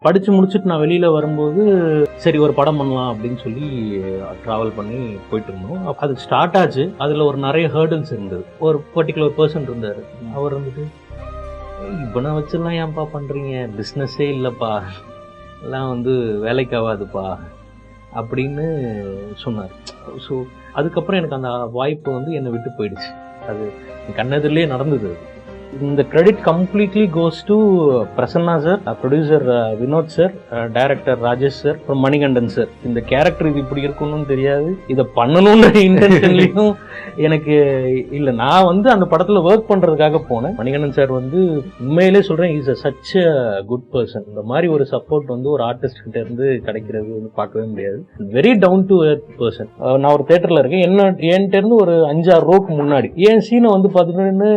படித்து முடிச்சுட்டு நான் வெளியில் வரும்போது சரி ஒரு படம் பண்ணலாம் அப்படின்னு சொல்லி ட்ராவல் பண்ணி போயிட்டு இருந்தோம். அது ஸ்டார்ட் ஆச்சு. அதில் ஒரு நிறைய ஹேர்டில்ஸ் இருந்தது. ஒரு பர்டிகுலர் பர்சன் இருந்தார். அவர் வந்துட்டு இவனை வச்சுலாம் ஏன்ப்பா பண்ணுறீங்க, பிஸ்னஸே இல்லைப்பா, எல்லாம் வேலைக்கு ஆகாதுப்பா அப்படின்னு சொன்னார். ஸோ அதுக்கப்புறம் எனக்கு அந்த வாய்ப்பு என்னை விட்டு போயிடுச்சு. அது கண்ணெதிரிலே நடந்தது. இந்த credit completely goes to Prasanna sir, producer Vinod sir, director Rajesh sir, அப்புறம் மணிகண்டன் சார். இந்த கேரக்டர் இது இப்படி இருக்கணும்னு தெரியாது, இதை பண்ணணும்னு இன்டென்ஷன்லையும் எனக்கு இல்லை. நான் அந்த படத்தில் ஒர்க் பண்ணுறதுக்காக போனேன். மணிகண்டன் சார் உண்மையிலே சொல்கிறேன், is a such a good person. இந்த மாதிரி ஒரு சப்போர்ட் ஒரு ஆர்டிஸ்ட் கிட்ட இருந்து கிடைக்கிறது பார்க்கவே முடியாது. Very down to earth person. நான் ஒரு தேட்டரில் இருக்கேன், என்கிட்ட இருந்து ஒரு 5-6 ரோக்கு முன்னாடி என் சீனை பார்த்துட்டு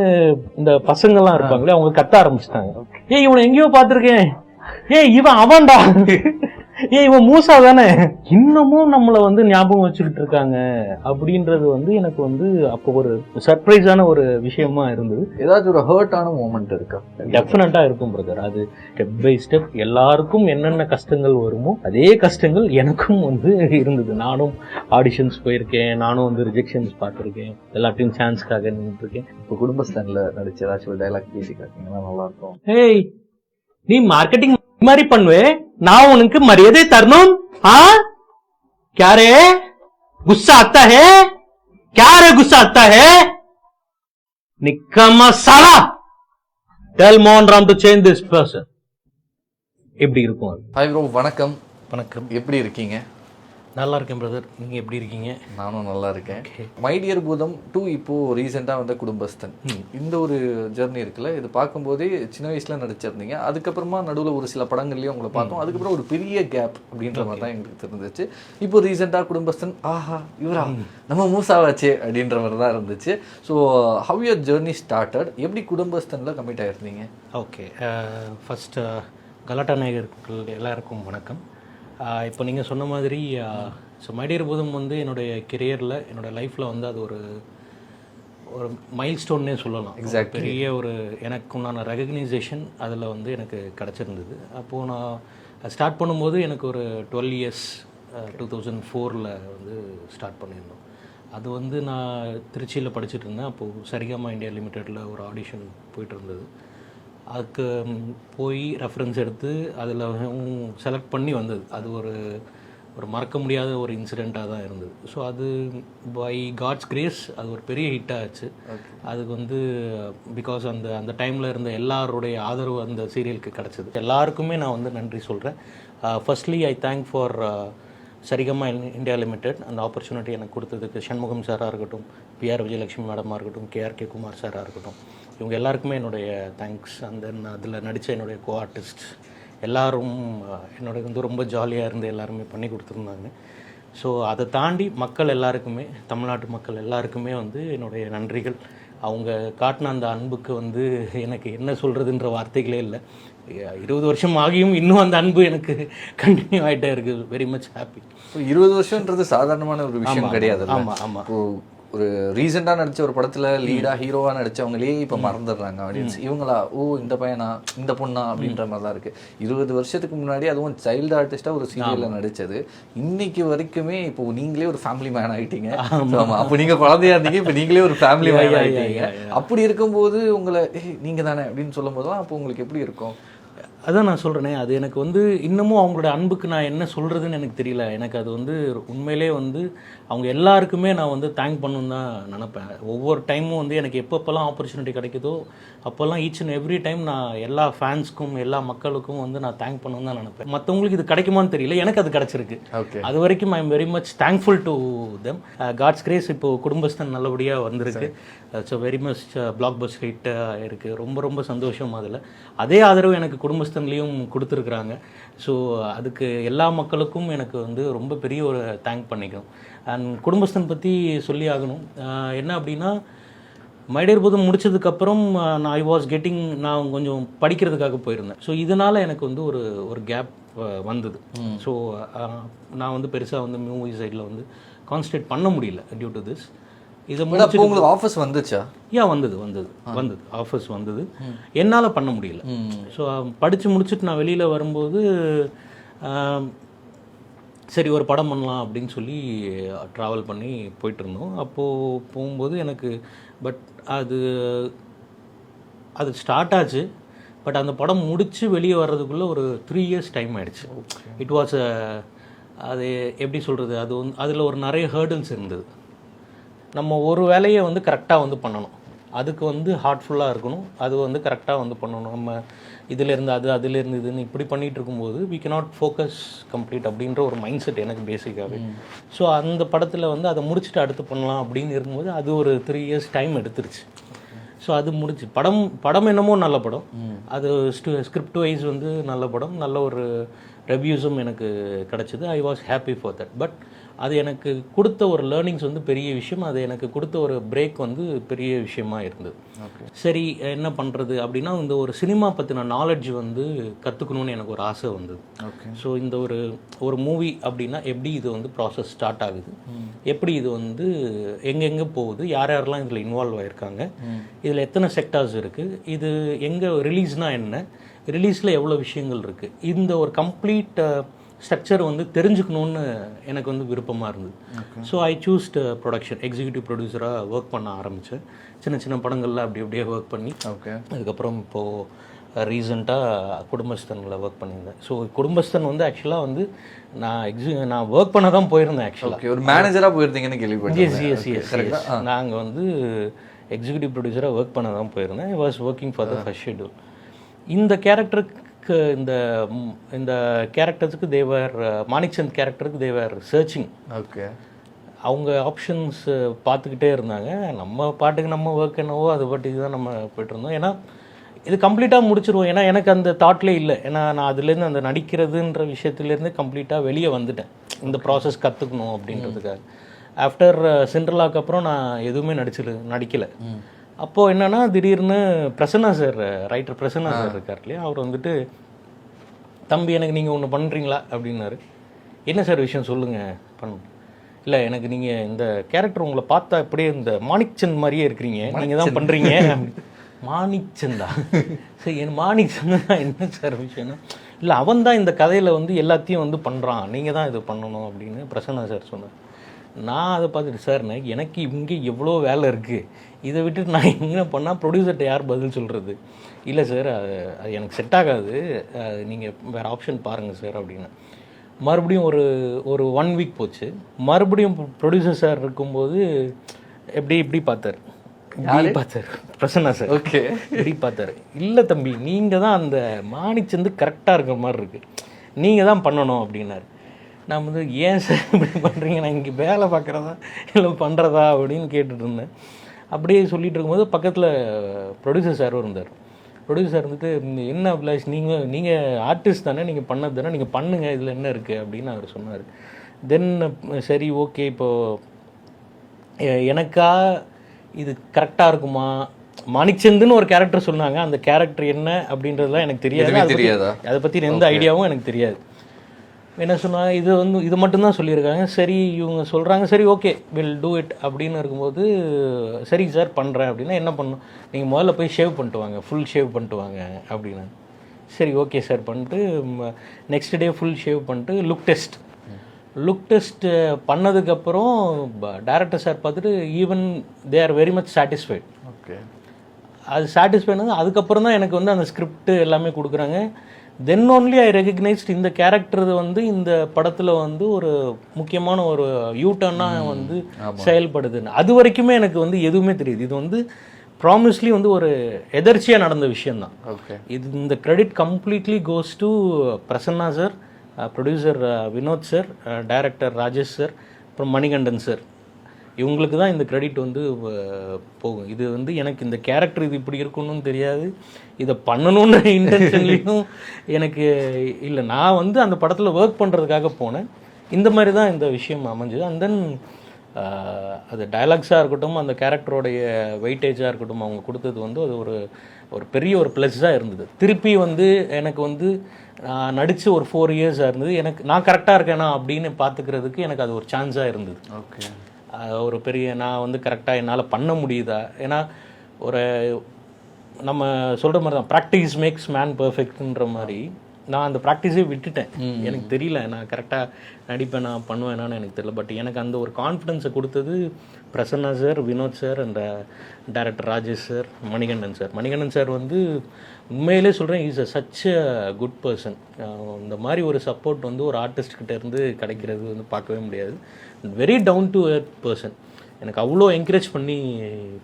இந்த பசங்கள்லாம் இருப்பாங்களே, அவங்க கத்த ஆரம்பிச்சுட்டாங்க. ஏய் இவனை எங்கேயோ பார்த்திருக்கேன், ஏய் இவன் அவன்டா, ஏய் இவன் மூசா தானே, இன்னமும் நம்மளை ஞாபகம் வச்சுக்கிட்டு இருக்காங்க அப்படின்றது எனக்கு அப்போ ஒரு சர்ப்ரைஸான ஒரு விஷயமா இருந்தது. ஏதாச்சும் ஒரு ஹர்ட்டான மூமெண்ட் இருக்கா? டெஃபினட்டா இருக்கும் பிரதர். அது ஸ்டெப் பை ஸ்டெப் எல்லாருக்கும் என்னென்ன கஷ்டங்கள் வருமோ அதே கஷ்டங்கள் எனக்கும் இருந்தது. நானும் ஆடிஷன்ஸ் போயிருக்கேன், நானும் ரிஜெக்ஷன்ஸ் பார்த்துருக்கேன், எல்லாத்தையும் சான்ஸ்க்காக நின்றுட்டு இருக்கேன். இப்போ குடும்பஸ்தான்ல நடிச்ச ஏதாச்சும் ஒரு டைலாக் பேசி காட்டிங்கன்னா நல்லா இருக்கும். ஏய் நீ மார்க்கெட்டிங் மாதிரி பண்ணுவே, நான் உனக்கு மரியாதை தரணும். क्या रे गुस्सा आता है, क्या रे गुस्सा आता है, निकम्मा साला, tell Mohan Ram to change this person. எப்படி இருக்கும்? ஹாய் ப்ரோ, வணக்கம். வணக்கம். எப்படி இருக்கீங்க? நல்லா இருக்கேன் பிரதர், நீங்க எப்படி இருக்கீங்க? நானும் நல்லா இருக்கேன். மை டியர் பூதம் 2 இப்போ ரீசெண்டாக குடும்பஸ்தன், இந்த ஒரு ஜெர்னி இருக்குல்ல, இது பார்க்கும்போதே சின்ன வயசுல நடிச்சிருந்தீங்க. அதுக்கப்புறமா நடுவில் ஒரு சில படங்கள்லையும் உங்களை பார்த்தோம். அதுக்கப்புறம் ஒரு பெரிய கேப் அப்படின்ற மாதிரி தான் எங்களுக்கு தெரிஞ்சிச்சு. இப்போ ரீசெண்டாக குடும்பஸ்தன், ஆஹா இவரா நம்ம மூசாவாச்சே அப்படின்ற மாதிரி தான் இருந்துச்சு. So how your journey started, எப்படி குடும்பஸ்தனில் கமிட் ஆகிருந்தீங்க? ஓகே, ஃபர்ஸ்ட் கலாட்டா நாயகர்கள் எல்லாருக்கும் வணக்கம். இப்போ நீங்கள் சொன்ன மாதிரி ஸோ மைடியர் பூதம் என்னுடைய கெரியரில், என்னோடய லைஃப்பில் அது ஒரு மைல் ஸ்டோன்னே சொல்லலாம். பெரிய ஒரு எனக்கு உண்டான ரெகக்னைசேஷன் அதில் எனக்கு கிடச்சிருந்தது. அப்போது நான் ஸ்டார்ட் பண்ணும்போது எனக்கு ஒரு 12 இயர்ஸ் 2004 ஸ்டார்ட் பண்ணியிருந்தோம். அது நான் திருச்சியில் படிச்சுட்டு இருந்தேன். அப்போது சரிகமா இந்தியா லிமிடெடில் ஒரு ஆடிஷன் போயிட்டு இருந்தது. அதுக்கு போய் ரெஃபரன்ஸ் எடுத்து அதில் செலக்ட் பண்ணி வந்தது. அது ஒரு மறக்க முடியாத ஒரு இன்சிடெண்ட்டாக தான் இருந்தது. ஸோ அது பை காட்ஸ் கிரேஸ் அது ஒரு பெரிய ஹிட் ஆச்சு. அதுக்கு பிகாஸ் அந்த டைமில் இருந்த எல்லாருடைய ஆதரவு அந்த சீரியலுக்கு கிடச்சிது. எல்லாருக்குமே நான் நன்றி சொல்கிறேன். Firstly I thank for Saregama India limited. அந்த ஆப்பர்ச்சுனிட்டி எனக்கு கொடுத்ததுக்கு சண்முகம் சாராக இருக்கட்டும், பிஆர் விஜயலட்சுமி மேடமாக இருக்கட்டும், கேஆர்கே குமார் சாராக இருக்கட்டும், இவங்க எல்லாருக்குமே என்னுடைய தேங்க்ஸ். அண்ட் தென் அதில் நடித்த என்னுடைய கோ ஆர்டிஸ்ட் எல்லோரும் என்னோட ரொம்ப ஜாலியாக இருந்து எல்லாருமே பண்ணி கொடுத்துருந்தாங்க. ஸோ அதை தாண்டி மக்கள் எல்லாருக்குமே, தமிழ்நாட்டு மக்கள் எல்லாருக்குமே என்னுடைய நன்றிகள். அவங்க காட்டின அந்த அன்புக்கு எனக்கு என்ன சொல்கிறதுன்ற வார்த்தைகளே இல்லை. 20 வருஷம் ஆகியும் இன்னும் அந்த அன்பு எனக்கு கண்டினியூ ஆகிட்டே இருக்குது. Very much happy. 20 வருஷம்ன்றது சாதாரணமான ஒரு விஷயம் கிடையாது. ஆமாம் ஆமாம். ஒரு ரீசெண்டாக நடித்த ஒரு படத்தில் லீடாக ஹீரோவாக நடித்தவங்களே இப்போ மறந்துடுறாங்க ஆடியன்ஸ். இவங்களா, ஓ இந்த பையனா இந்த பொண்ணா அப்படின்ற மாதிரி தான் இருக்குது. 20 வருஷத்துக்கு முன்னாடி அதுவும் சைல்டு ஆர்டிஸ்டாக ஒரு சீரியலில் நடித்தது இன்னைக்கு வரைக்குமே. இப்போ நீங்களே ஒரு ஃபேமிலி மேன் ஆகிட்டீங்க. அப்போ நீங்கள் குழந்தையா இருந்தீங்க, இப்போ நீங்களே ஒரு ஃபேமிலி மேன் ஆகிட்டீங்க. அப்படி இருக்கும்போது உங்களை நீங்கள் தானே அப்படின்னு சொல்லும் போது தான் அப்போ உங்களுக்கு எப்படி இருக்கும்? அதான் நான் சொல்கிறேனே, அது எனக்கு இன்னமும் அவங்களோட அன்புக்கு நான் என்ன சொல்கிறதுன்னு எனக்கு தெரியல. எனக்கு அது உண்மையிலே அவங்க எல்லாருக்குமே நான் தேங்க் பண்ணணுன்னு தான் நினப்பேன். ஒவ்வொரு டைமும் எனக்கு எப்பப்பெல்லாம் ஆப்பர்ச்சுனிட்டி கிடைக்குதோ அப்போல்லாம் ஈச் அண்ட் எவ்ரி டைம் நான் எல்லா ஃபேன்ஸ்க்கும் எல்லா மக்களுக்கும் நான் தேங்க் பண்ணணுன்னு தான் நினப்பேன். மற்றவங்களுக்கு இது கிடைக்குமான்னு தெரியல, எனக்கு அது கிடச்சிருக்கு. அது வரைக்கும் I am very much thankful to them. God's grace இப்போது குடும்பஸ்தன் நல்லபடியாக வந்திருக்கு. So very much blockbuster ஹிட்டாக இருக்குது. ரொம்ப ரொம்ப சந்தோஷம். அதில் அதே ஆதரவு எனக்கு குடும்பஸ்தன்லேயும் கொடுத்துருக்குறாங்க. ஸோ அதுக்கு எல்லா மக்களுக்கும் எனக்கு ரொம்ப பெரிய ஒரு தேங்க் பண்ணிக்கணும். அண்ட் குடும்பஸ்தன் பற்றி சொல்லி ஆகணும். என்ன அப்படின்னா, மைடியர் பூதம் முடிச்சதுக்கப்புறம் நான் கொஞ்சம் படிக்கிறதுக்காக போயிருந்தேன். ஸோ இதனால் எனக்கு ஒரு கேப் வந்தது. ஸோ நான் பெருசாக மூவி சைடில் கான்சன்ட்ரேட் பண்ண முடியல டியூ டு திஸ். இதை அப்போ உங்களுக்கு ஆஃபர்ஸ் வந்துச்சா? வந்தது ஆஃபர்ஸ் வந்தது. என்னால் பண்ண முடியல. ஸோ படித்து முடிச்சுட்டு நான் வெளியில் வரும்போது சரி ஒரு படம் பண்ணலாம் அப்படின்னு சொல்லி ட்ராவல் பண்ணி போயிட்டுருந்தோம். அப்போது போகும்போது எனக்கு பட் அது ஸ்டார்ட் ஆச்சு. பட் அந்த படம் முடித்து வெளியே வர்றதுக்குள்ளே ஒரு 3 years டைம் ஆகிடுச்சு. இட் வாஸ் அது எப்படி சொல்கிறது, அது வந்து அதில் ஒரு நிறைய ஹேர்டில்ஸ் இருந்தது. நம்ம ஒரு வேலையை வந்து கரெக்டாக வந்து பண்ணணும், அதுக்கு வந்து ஹார்ட்ஃபுல்லாக இருக்கணும், அது வந்து கரெக்டாக வந்து பண்ணணும். நம்ம இதிலேருந்து அதுலேருந்து இதுன்னு இப்படி பண்ணிகிட்டு இருக்கும்போது we cannot ஃபோக்கஸ் கம்ப்ளீட் அப்படின்ற ஒரு மைண்ட் செட் எனக்கு பேசிக்காகவே. ஸோ அந்த படத்தில் வந்து அதை முடிச்சுட்டு அடுத்து பண்ணலாம் அப்படின்னு இருக்கும்போது அது ஒரு 3 years டைம் எடுத்துருச்சு. ஸோ அது முடிச்சு படம் என்னமோ நல்ல படம், அது ஸ்கிரிப்ட் வைஸ் வந்து நல்ல படம், நல்ல ஒரு ரிவ்யூஸும் எனக்கு கிடச்சிது. I was happy for that. But அது எனக்கு கொடுத்த ஒரு லேர்னிங்ஸ் வந்து பெரிய விஷயம், அது எனக்கு கொடுத்த ஒரு பிரேக் வந்து பெரிய விஷயமா இருந்தது. சரி என்ன பண்ணுறது அப்படின்னா, இந்த ஒரு சினிமா பற்றின நாலேஜ் வந்து கற்றுக்கணுன்னு எனக்கு ஒரு ஆசை வந்தது. ஸோ இந்த ஒரு மூவி அப்படின்னா எப்படி இது வந்து ப்ராசஸ் ஸ்டார்ட் ஆகுது, எப்படி இது வந்து எங்கெங்கே போகுது, யாரெல்லாம் இதில் இன்வால்வ் ஆகிருக்காங்க, இதில் எத்தனை செக்டார்ஸ் இருக்குது, இது எங்கே ரிலீஸ்னால் என்ன, ரிலீஸில் எவ்வளோ விஷயங்கள் இருக்குது, இந்த ஒரு கம்ப்ளீட் ஸ்ட்ரக்சர் வந்து தெரிஞ்சுக்கணுன்னு எனக்கு வந்து விருப்பமாக இருந்தது. So I choosed production, executive ப்ரொடியூசராக ஒர்க் பண்ண ஆரம்பித்தேன். சின்ன சின்ன படங்கள்லாம் அப்படியே ஒர்க் பண்ணி அதுக்கப்புறம் இப்போது ரீசெண்டாக குடும்பஸ்தனில் ஒர்க் பண்ணியிருந்தேன். ஸோ குடும்பஸ்தன் வந்து ஆக்சுவலாக வந்து நான் ஒர்க் பண்ண தான் போயிருந்தேன். ஆக்சுவலாக ஒரு மேனேஜராக போயிருந்தீங்கன்னு கேள்விப்பட்டேன். எஸ் நாங்கள் வந்து எக்ஸிக்யூட்டிவ் ப்ரொடியூசராக ஒர்க் பண்ண தான் போயிருந்தேன். I was working for the first schedule. இந்த கேரக்டருக்கு இந்த கேரக்டர்ஸுக்கு தேவர் மாணிக்சந்த் கேரக்டருக்கு தேவர் சர்ச்சிங். அவங்க ஆப்ஷன்ஸ் பார்த்துக்கிட்டே இருந்தாங்க. நம்ம பாட்டுக்கு நம்ம ஒர்க் என்னவோ அது பாட்டுக்கு தான் நம்ம போய்ட்டுருந்தோம். ஏன்னா இது கம்ப்ளீட்டாக முடிச்சிருவோம். ஏன்னா எனக்கு அந்த தாட்லேயே இல்லை. ஏன்னா நான் அதுலேருந்து அந்த நடிக்கிறதுன்ற விஷயத்துலேருந்து கம்ப்ளீட்டாக வெளியே வந்துட்டேன், இந்த ப்ராசஸ் கற்றுக்கணும் அப்படின்றதுக்காக. ஆஃப்டர் சிண்ட்ரலாக்கு அப்புறம் நான் எதுவுமே நடிக்கலை. அப்போது என்னென்னா திடீர்னு Prasanna sir, writer Prasanna sir இருக்கார் இல்லையா, அவர் வந்துட்டு தம்பி எனக்கு நீங்கள் ஒன்று பண்ணுறீங்களா அப்படின்னாரு. என்ன சார் விஷயம் சொல்லுங்கள். இல்லை எனக்கு நீங்கள் இந்த கேரக்டர் உங்களை பார்த்தா அப்படியே இந்த மாணிக்சந்த் மாதிரியே இருக்கிறீங்க, நீங்கள் தான் பண்ணுறீங்க. மாணிக்சந்தா? சரி என் மாணிக்சந்த் தான் என்ன சார் விஷயம்னா, இல்லை அவன் தான் இந்த கதையில் வந்து எல்லாத்தையும் வந்து பண்ணுறான், நீங்கள் தான் இது பண்ணணும் அப்படின்னு பிரசன்னா சார் சொன்னார். நான் அதை பார்த்துட்டு சார் எனக்கு இங்கே எவ்வளோ வேலை இருக்குது, இதை விட்டுட்டு நான் எங்கே பண்ணால் ப்ரொடியூசர்கிட்ட யார் பதில் சொல்கிறது. இல்லை சார் அது எனக்கு செட் ஆகாது, நீங்கள் வேறு ஆப்ஷன் பாருங்கள் சார் அப்படின்னு. மறுபடியும் ஒரு 1 week போச்சு. மறுபடியும் ப்ரொடியூசர் சார் இருக்கும்போது இப்படி பார்த்தார் பிரசன்னா சார். இப்படி பார்த்தார். இல்லை தம்பி நீங்கள் தான் அந்த மாணிச்சந்து கரெக்டாக இருக்கிற மாதிரி இருக்குது, நீங்கள் தான் பண்ணணும் அப்படின்னாரு. நான் வந்து ஏன் சார் இப்படி பண்ணுறீங்க, நான் இங்கே வேலை பார்க்குறதா இல்லை பண்ணுறதா அப்படின்னு கேட்டுட்டு இருந்தேன். அப்படியே சொல்லிட்டு இருக்கும்போது பக்கத்தில் ப்ரொடியூசர் சாரும் இருந்தார். ப்ரொடியூசர் இருந்துட்டு என்ன அபிலாஷ் நீங்கள் ஆர்டிஸ்ட் தானே, நீங்கள் பண்ணது தானே, நீங்கள் பண்ணுங்கள், இதில் என்ன இருக்குது அப்படின்னு அவர் சொன்னார். தென் சரி ஓகே இப்போது எனக்கா இது கரெக்டாக இருக்குமா, மாணிக்சந்துன்னு ஒரு கேரக்டர் சொன்னாங்க, அந்த கேரக்டர் என்ன அப்படின்றதுலாம் எனக்கு தெரியாது, அதை பற்றி எந்த ஐடியாவும் எனக்கு தெரியாது. என்ன சொன்னாங்க, இது மட்டும்தான் சொல்லியிருக்காங்க. சரி இவங்க சொல்கிறாங்க, சரி ஓகே வில் டூ இட் அப்படின்னு இருக்கும்போது சரி சார் பண்ணுறேன் அப்படின்னா என்ன பண்ணணும், நீங்கள் முதல்ல போய் ஷேவ் பண்ணிட்டு வாங்க, ஃபுல் ஷேவ் பண்ணிட்டு வாங்க அப்படின்னா. சரி ஓகே சார் பண்ணிட்டு நெக்ஸ்ட் டே ஃபுல் ஷேவ் பண்ணிட்டு லுக் டெஸ்ட் பண்ணதுக்கப்புறம் டைரக்டர் சார் பார்த்துட்டு even they are very much satisfied. அது சாட்டிஸ்ஃபைட் அதுக்கப்புறம் தான் எனக்கு வந்து அந்த ஸ்கிரிப்ட் எல்லாமே கொடுக்குறாங்க. தென் ஓன்லி ஐ ரெகக்னைஸ்ட் இந்த கேரக்டர் வந்து இந்த படத்தில் வந்து ஒரு முக்கியமான ஒரு யூட்டர்னாக வந்து செயல்படுதுன்னு. அது வரைக்குமே எனக்கு வந்து எதுவுமே தெரியுது. இது வந்து ப்ராமிஸ்லி வந்து ஒரு எதர்ச்சியாக நடந்த விஷயந்தான். இது இந்த credit completely goes to Prasanna sir, producer Vinod sir, director Rajesh sir, அப்புறம் மணிகண்டன் சார். இவங்களுக்கு தான் இந்த கிரெடிட் வந்து போகும். இது வந்து எனக்கு இந்த கேரக்டர் இது இப்படி இருக்கணும்னு தெரியாது, இதை பண்ணணுன்ற இன்டென்ஷன்லையும் எனக்கு இல்லை. நான் வந்து அந்த படத்தில் ஒர்க் பண்ணுறதுக்காக போனேன். இந்த மாதிரி தான் இந்த விஷயம் அமைஞ்சுது. அண்ட் தென் அது டயலாக்ஸாக இருக்கட்டும், அந்த கேரக்டரோடைய வெயிட்டேஜாக இருக்கட்டும், அவங்க கொடுத்தது வந்து அது ஒரு பெரிய ஒரு ப்ளஸ்ஸாக இருந்தது. திருப்பி வந்து எனக்கு வந்து நடித்து ஒரு 4 years இருந்தது. எனக்கு நான் கரெக்டாக இருக்கேனா அப்படின்னு பார்த்துக்கிறதுக்கு எனக்கு அது ஒரு சான்ஸாக இருந்தது. ஒரு பெரிய நான் வந்து கரெக்டாக என்னால் பண்ண முடியுதா, ஏன்னா ஒரு நம்ம சொல்கிற மாதிரி தான் ப்ராக்டிஸ் மேக்ஸ் மேன் பர்ஃபெக்ட்ன்ற மாதிரி நான் அந்த ப்ராக்டிஸே விட்டுட்டேன். எனக்கு தெரியல நான் கரெக்டாக நடிப்பேன், நான் பண்ணுவேனான்னு எனக்கு தெரியல. பட் எனக்கு அந்த ஒரு கான்ஃபிடென்ஸை கொடுத்தது Prasanna sir, Vinod sir and director Rajesh sir, Manikandan sir. Manikandan sir வந்து உண்மையிலே சொல்கிறேன், is a such a good person. இந்த மாதிரி ஒரு சப்போர்ட் வந்து ஒரு ஆர்டிஸ்ட்கிட்ட இருந்து கிடைக்கிறது வந்து பார்க்கவே முடியாது. Very down to earth person. எனக்கு அவ்வளோ என்கரேஜ் பண்ணி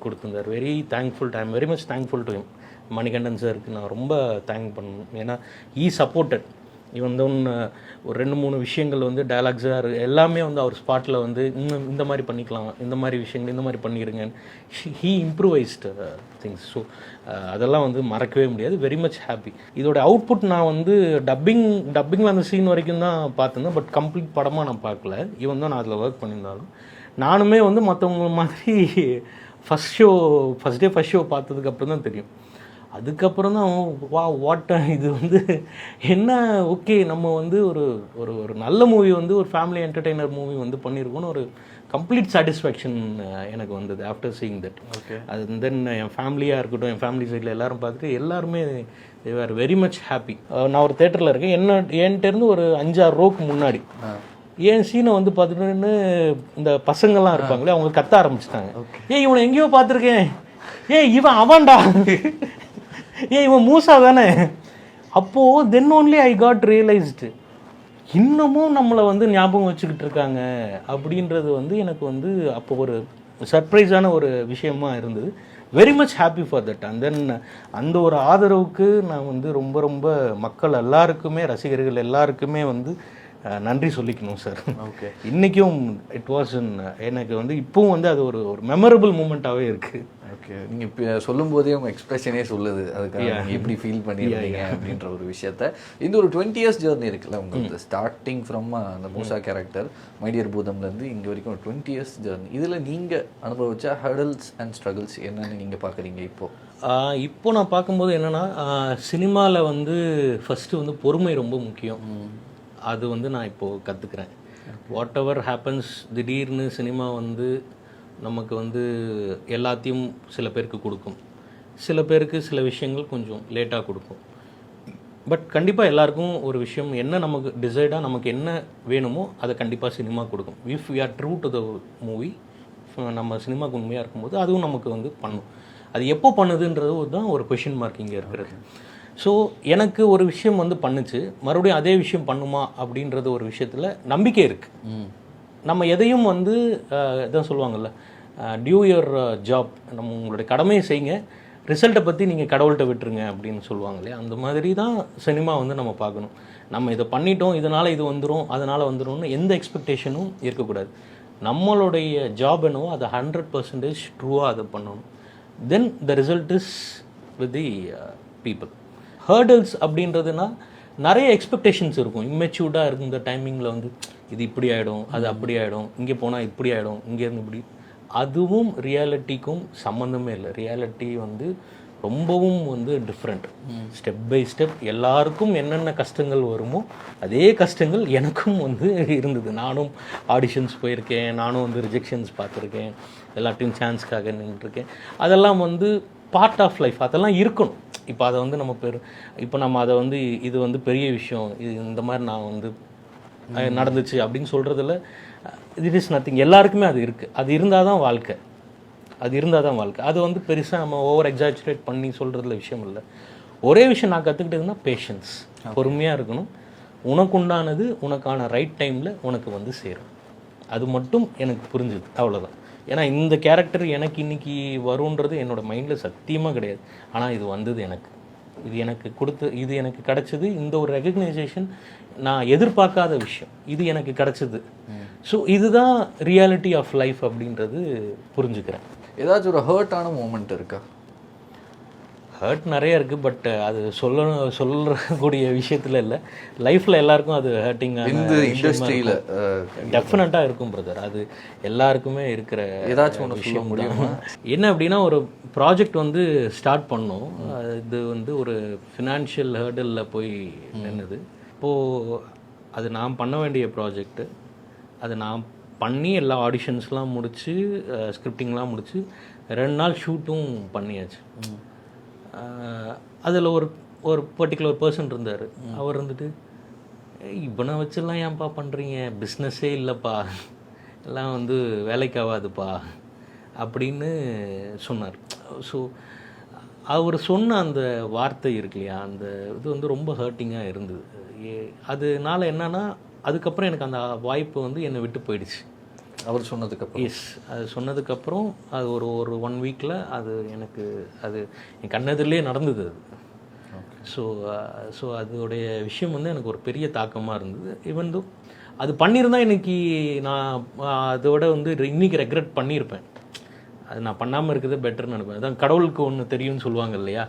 கொடுத்துருந்தார். Very thankful, I am very much thankful to him. Manikandan சாருக்கு நான் ரொம்ப தேங்க் பண்ணணும். ஏன்னா ஈ சப்போர்ட்டட். இவன் வந்து ஒரு 2-3 விஷயங்கள் வந்து டைலாக்ஸாக எல்லாமே வந்து அவர் ஸ்பாட்டில் வந்து இந்த மாதிரி பண்ணிக்கலாம், இந்த மாதிரி விஷயங்கள் இந்த மாதிரி பண்ணிடுங்க. He improvised things. ஸோ அதெல்லாம் வந்து மறக்கவே முடியாது. Very much happy. இதோட அவுட்புட் நான் வந்து டப்பிங்கில் அந்த சீன் வரைக்கும் தான் பார்த்துருந்தேன். பட் கம்ப்ளீட் படமாக நான் பார்க்கல. ஈவன் தான் நான் அதில் ஒர்க் பண்ணியிருந்தாலும் நானுமே வந்து மற்றவங்க மாதிரி ஃபஸ்ட் ஷோ பார்த்ததுக்கப்புறம் தான் தெரியும். அதுக்கப்புறம் தான் வாட் இது வந்து என்ன, ஓகே நம்ம வந்து ஒரு ஒரு ஒரு நல்ல மூவி வந்து ஒரு ஃபேமிலி என்டர்டெய்னர் மூவி வந்து பண்ணியிருக்கோன்னு ஒரு கம்ப்ளீட் சாட்டிஸ்ஃபேக்ஷன் எனக்கு வந்தது ஆஃப்டர் சீயிங் தட். ஓகே, அது தென் என் ஃபேமிலியாக இருக்கட்டும், என் ஃபேமிலி சைடில் எல்லாரும் பார்த்துட்டு எல்லாருமே they are very much happy. நான் ஒரு தேட்டரில் இருக்கேன், என்கிட்டேருந்து ஒரு 5-6 ரோக்கு முன்னாடி என் சீனை வந்து பார்த்துட்டு இந்த பசங்கள்லாம் இருப்பாங்களே அவங்க கத்த ஆரம்பிச்சிட்டாங்க. இவனை எங்கேயோ பார்த்துருக்கேன், இவன் அவன்டா, இவன் மூசா தானே. அப்போது தென் ஓன்லி ஐ காட் ரியலைஸ்டு இன்னமும் நம்மளை வந்து ஞாபகம் வச்சுக்கிட்டு இருக்காங்க அப்படின்றது வந்து எனக்கு வந்து அப்போ ஒரு சர்ப்ரைஸான ஒரு விஷயமா இருந்தது. Very much happy for that. And then அந்த ஒரு ஆதரவுக்கு நான் வந்து ரொம்ப ரொம்ப மக்கள் எல்லாருக்குமே, ரசிகர்கள் எல்லாருக்குமே வந்து நன்றி சொல்லிக்கணும் சார். ஓகே, இன்றைக்கும் இட் வாஸ் எனக்கு வந்து இப்போவும் வந்து அது ஒரு ஒரு மெமரபிள் மூமெண்ட்டாகவே இருக்குது. ஓகே, நீங்கள் இப்போ சொல்லும் போதே உங்கள் எக்ஸ்பிரஷனே சொல்லுது அதுக்காக நீங்கள் எப்படி ஃபீல் பண்ணியிருக்கீங்க அப்படின்ற ஒரு விஷயத்த. இந்த ஒரு 20 years ஜேர்னி இருக்குல்ல உங்களுக்கு, ஸ்டார்டிங் ஃப்ரம் அந்த மூசா கேரக்டர் மைடியர் பூதம்லேருந்து இங்கே வரைக்கும் ஒரு 20 years ஜேர்னி. இதில் நீங்கள் அனுபவிச்ச ஹர்டல்ஸ் அண்ட் ஸ்ட்ரகிள்ஸ் என்னென்னு நீங்கள் பார்க்குறீங்க இப்போ நான் பார்க்கும்போது என்னென்னா, சினிமாவில் வந்து ஃபஸ்ட்டு வந்து பொறுமை ரொம்ப முக்கியம். அது வந்து நான் இப்போது கற்றுக்கிறேன். வாட் எவர் ஹேப்பன்ஸ், திடீர்னு சினிமா வந்து நமக்கு வந்து எல்லாத்தையும் சில பேருக்கு கொடுக்கும், சில பேருக்கு சில விஷயங்கள் கொஞ்சம் லேட்டாக கொடுக்கும். பட் கண்டிப்பாக எல்லாருக்கும் ஒரு விஷயம் என்ன, நமக்கு டிசைடாக நமக்கு என்ன வேணுமோ அதை கண்டிப்பாக சினிமா கொடுக்கும். If we are true to the movie, நம்ம சினிமாவுக்கு உண்மையாக இருக்கும்போது அதுவும் நமக்கு வந்து பண்ணும். அது எப்போ பண்ணுதுன்றது தான் ஒரு கொஷின் மார்க் இங்கே இருக்கிறது. ஸோ எனக்கு ஒரு விஷயம் வந்து பண்ணுச்சு, மறுபடியும் அதே விஷயம் பண்ணுமா அப்படின்றது ஒரு விஷயத்தில் நம்பிக்கை இருக்குது. நம்ம எதையும் வந்து இதான் சொல்லுவாங்கள்ல, டியூ யுவர் ஜாப், நம்ம உங்களுடைய கடமையை செய்யுங்க, ரிசல்ட்டை பற்றி நீங்கள் கடவுள்கிட்ட விட்டுருங்க அப்படின்னு சொல்லுவாங்க இல்லையா. அந்த மாதிரி தான் சினிமா வந்து நம்ம பார்க்கணும். நம்ம இதை பண்ணிட்டோம், இதனால் இது வந்துடும், அதனால் வந்துடும்னு எந்த எக்ஸ்பெக்டேஷனும் இருக்கக்கூடாது. நம்மளுடைய ஜாப் என்னவோ அதை 100% ட்ரூவாக அதை பண்ணணும். Then the result is with the people. Hurdles அப்படின்றதுனா நிறைய எக்ஸ்பெக்டேஷன்ஸ் இருக்கும். இம்மெச்சூர்டாக இருக்கும் இந்த டைமிங்கில் வந்து இது இப்படி ஆகிடும், அது அப்படி ஆகிடும், இங்கே போனால் இப்படி ஆகிடும், இங்கேருந்து இப்படி. அதுவும் ரியாலிட்டிக்கும் சம்மந்தமே இல்லை. ரியாலிட்டி வந்து ரொம்பவும் வந்து டிஃப்ரெண்ட். ஸ்டெப் பை ஸ்டெப் எல்லாருக்கும் என்னென்ன கஷ்டங்கள் வருமோ அதே கஷ்டங்கள் எனக்கும் வந்து இருந்தது. நானும் ஆடிஷன்ஸ் போயிருக்கேன், நானும் வந்து ரிஜெக்ஷன்ஸ் பார்த்துருக்கேன், எல்லாத்தையும் சான்ஸ்க்காக நின்றுருக்கேன். அதெல்லாம் வந்து பார்ட் ஆஃப் லைஃப், அதெல்லாம் இருக்கணும். இப்போ அதை வந்து இப்போ நம்ம அதை வந்து இது வந்து பெரிய விஷயம், இது இந்த மாதிரி நான் வந்து நடந்துச்சு அப்படின்னு சொல்கிறதுல இட் இஸ் நத்திங். எல்லாருக்குமே அது இருக்குது. அது இருந்தால் தான் வாழ்க்கை. அது வந்து பெருசாக நம்ம ஓவர் எக்ஸாஜுரேட் பண்ணி சொல்கிறதுல விஷயம் இல்லை. ஒரே விஷயம் நான் கற்றுக்கிட்டதுன்னா பேஷன்ஸ், பொறுமையாக இருக்கணும். உனக்குண்டானது உனக்கான ரைட் டைமில் உனக்கு வந்து சேரும். அது மட்டும் எனக்கு புரிஞ்சுது, அவ்வளோதான். ஏன்னா இந்த கேரக்டர் எனக்கு இன்றைக்கி வருன்றது என்னோடய மைண்டில் சத்தியமாக கிடையாது. ஆனால் இது வந்தது எனக்கு, இது எனக்கு கிடச்சிது. இந்த ஒரு ரெகக்னைசேஷன் நான் எதிர்பார்க்காத விஷயம், இது எனக்கு கிடச்சிது. ஸோ இதுதான் ரியாலிட்டி ஆஃப் லைஃப் அப்படின்றது புரிஞ்சுக்கிறேன். ஏதாச்சும் ஒரு ஹர்ட்டான மூமெண்ட் இருக்கா? ஹர்ட் நிறைய இருக்குது, பட் அது சொல்லக்கூடிய விஷயத்தில் இல்லை. லைஃப்பில் எல்லாருக்கும் அது ஹர்ட்டிங்காக இந்த இண்டஸ்ட்ரியில் டெஃபினட்டாக இருக்கும் பிரதர். அது எல்லாருக்குமே இருக்கிற ஏதாச்சும் ஒன்று விஷயம் முடியுமா? என்ன அப்படின்னா, ஒரு ப்ராஜெக்ட் வந்து ஸ்டார்ட் பண்ணோம். இது வந்து ஒரு ஃபினான்ஷியல் ஹர்டலில் போய் நின்றுது. இப்போது அது நான் பண்ண வேண்டிய ப்ராஜெக்ட்டு, அது நான் பண்ணி எல்லா ஆடிஷன்ஸ்லாம் முடித்து ஸ்கிரிப்டிங்லாம் முடித்து 2 நாள் ஷூட்டும் பண்ணியாச்சு. அதில் ஒரு பர்டிகுலர் பர்சன் இருந்தார். அவர் இருந்துட்டு, இவனை வச்செல்லாம் ஏன்ப்பா பண்ணுறீங்க, பிஸ்னஸே இல்லைப்பா, எல்லாம் வந்து வேலைக்கு ஆகாதுப்பா அப்படின்னு சொன்னார். ஸோ அவர் சொன்ன அந்த வார்த்தை இருக்கு இல்லையா, அந்த இது வந்து ரொம்ப ஹர்ட்டிங்காக இருந்தது. அதனால என்னன்னா அதுக்கப்புறம் எனக்கு அந்த வாய்ப்பு வந்து என்னை விட்டு போயிடுச்சு. அவர் சொன்னதுக்கப்புறம் எஸ், அது சொன்னதுக்கப்புறம் அது ஒரு 1 வீக்கில் அது எனக்கு அது என் கண்ணெதிரிலே நடந்தது அது. ஸோ அதோடைய விஷயம் வந்து எனக்கு ஒரு பெரிய தாக்கமாக இருந்தது. ஈவன் தோ அது பண்ணியிருந்தா இன்னைக்கு நான் அதோட வந்து இன்னைக்கு ரெக்ரெட் பண்ணியிருப்பேன். அது நான் பண்ணாமல் இருக்கிறது பெட்டர்னு நினைப்பேன். அதான் கடவுளுக்கு ஒன்று தெரியும்னு சொல்லுவாங்க இல்லையா,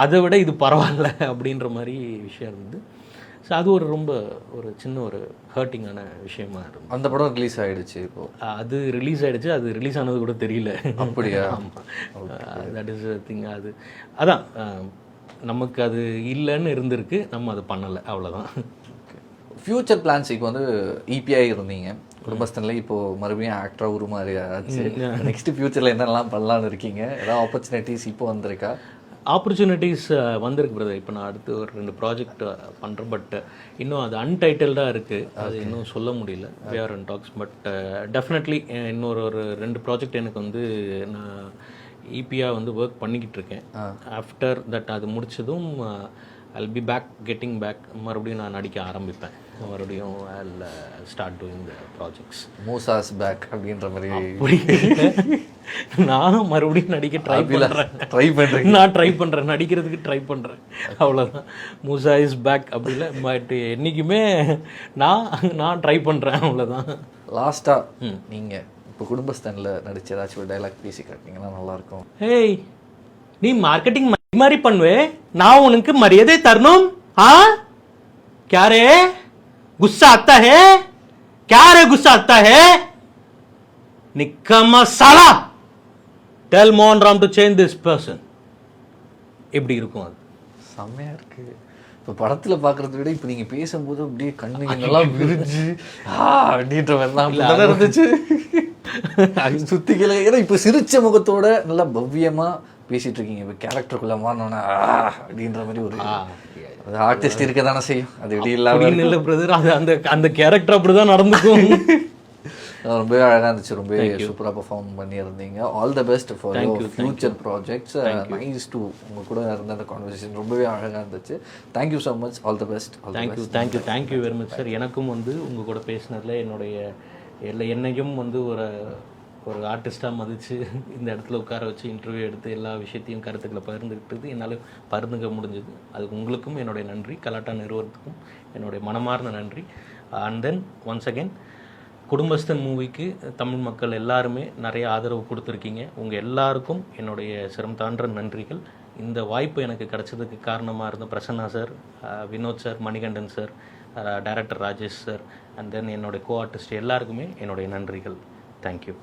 அதை விட இது பரவாயில்ல அப்படின்ற மாதிரி விஷயம் இருந்தது. ஸோ அது ரொம்ப சின்ன ஒரு ஹர்ட்டிங்கான விஷயமா இருந்தது. அந்த படம் ரிலீஸ் ஆகிடுச்சு. இப்போ அது ரிலீஸ் ஆகிடுச்சு. அது ரிலீஸ் ஆனது கூட தெரியல. அப்படியா? ஆமாம், தட் இஸ் திங். அதான் நமக்கு அது இல்லைன்னு இருந்திருக்கு, நம்ம அது பண்ணலை, அவ்வளோதான். ஃப்யூச்சர் பிளான்ஸ் இப்போ வந்து இபிஐ இருந்தீங்க குடும்பஸ்தன்ல, இப்போ மறுபடியும் ஆக்டராக உருமாறி ஆச்சு. நெக்ஸ்ட் ஃபியூச்சரில் என்னெல்லாம் பண்ணலான்னு இருக்கீங்க? ஏதாவது ஆப்பர்ச்சுனிட்டிஸ் இப்போ வந்திருக்கா? ஆப்பர்ச்சுனிட்டிஸ் வந்திருக்கு பிரதர். இப்போ நான் அடுத்து ஒரு 2 ப்ராஜெக்ட் பண்ணுறேன். பட் இன்னும் அது அன்டைட்டில்டாக இருக்குது. அது இன்னும் சொல்ல முடியல. We are in talks. But definitely இன்னொரு 2 ப்ராஜெக்ட் எனக்கு வந்து நான் இபியாக வந்து ஒர்க் பண்ணிக்கிட்டு இருக்கேன். ஆஃப்டர் தட் அது முடிச்சதும் I'll be back, getting back. மறுபடியும் நான் நடிக்க ஆரம்பிப்பேன். மறுபடியும் I'll start doing the projects. மூசாஸ் பேக் அப்படின்ற மாதிரி நானும் மறுபடியும் நடிக்க ட்ரை பண்ணுறேன். நான் ட்ரை பண்ணுறேன், நடிக்கிறதுக்கு ட்ரை பண்ணுறேன், அவ்வளோதான். மூசா இஸ் பேக் அப்படி இல்லை. பட் என்றைக்குமே நான் ட்ரை பண்ணுறேன், அவ்வளோதான். லாஸ்ட்டாக நீங்கள் இப்போ குடும்பஸ்தனில் நடிச்சு ஏதாச்சும் ஒரு டைலாக் பேசி காட்டிங்கன்னா நல்லாயிருக்கும். ஏய், நீ மார்க்கெட்டிங் மாதிரி பண்ணுவே, நான் உனக்கு மரியாதை தரணும். क्या रे गुस्सा आता है? क्या रे गुस्सा आता है? निकम्मा साला, tell Mohan Ram to change this person. எப்படி இருக்கும்? அது செம்மையாக இருக்குது. இப்போ படத்தில் பார்க்குறத விட இப்போ நீங்கள் பேசும்போது அப்படியே கண்ணுங்கெல்லாம் விரிஞ்சு அப்படின்ற மாதிரி தான் இருந்துச்சு. சுத்திக்கல. ஏன்னா இப்போ சிரிச்ச முகத்தோட நல்லா பவ்யமாக பேசிட்டு இருக்கீங்க. இப்போ கேரக்டருக்குள்ள மாறினோன்னா அப்படின்ற மாதிரி ஒரு ஆர்டிஸ்ட் இருக்க தானே செய்யும். அது எப்படி இல்லாமல் இல்லை பிரதர், அது அந்த கேரக்டர் அப்படி தான் நடந்துக்கும். ரொம்பவே அழகாக இருந்துச்சு. ரொம்ப சூப்பராக பெர்ஃபார்ம் பண்ணியிருந்தீங்க. All the best for future projects. Nice to உங்கள் கூட இருந்த அந்த கான்வர்சேஷன் ரொம்பவே அழகாக இருந்துச்சு. Thank you so much. All the best. Thank you very much sir. எனக்கும் வந்து உங்கள் கூட பேசினதில் என்னையும் வந்து ஒரு ஆர்டிஸ்ட்டாக மதித்து இந்த இடத்துல உட்கார வச்சு இன்டர்வியூ எடுத்து எல்லா விஷயத்தையும் கருத்துக்களை பகிர்ந்துக்கிட்டது என்னால் பகிர்ந்துக்க முடிஞ்சது. அதுக்கு உங்களுக்கும் என்னுடைய நன்றி, கலாட்டா நிறுவனத்துக்கும் என்னுடைய மனமார்ந்த நன்றி. அண்ட் தென் ஒன்ஸ் அகெயின் குடும்பஸ்தன் மூவிக்கு தமிழ் மக்கள் எல்லாருமே நிறைய ஆதரவு கொடுத்துருக்கீங்க. உங்கள் எல்லாருக்கும் என்னுடைய சிரம் தாண்ட நன்றிகள். இந்த வாய்ப்பு எனக்கு கிடைச்சதுக்கு காரணமாக இருந்த Prasanna sir, Vinod sir, Manikandan sir, director Rajesh sir, and then என்னுடைய கோ ஆர்டிஸ்ட் எல்லாருக்குமே என்னுடைய நன்றிகள். தேங்க்யூ.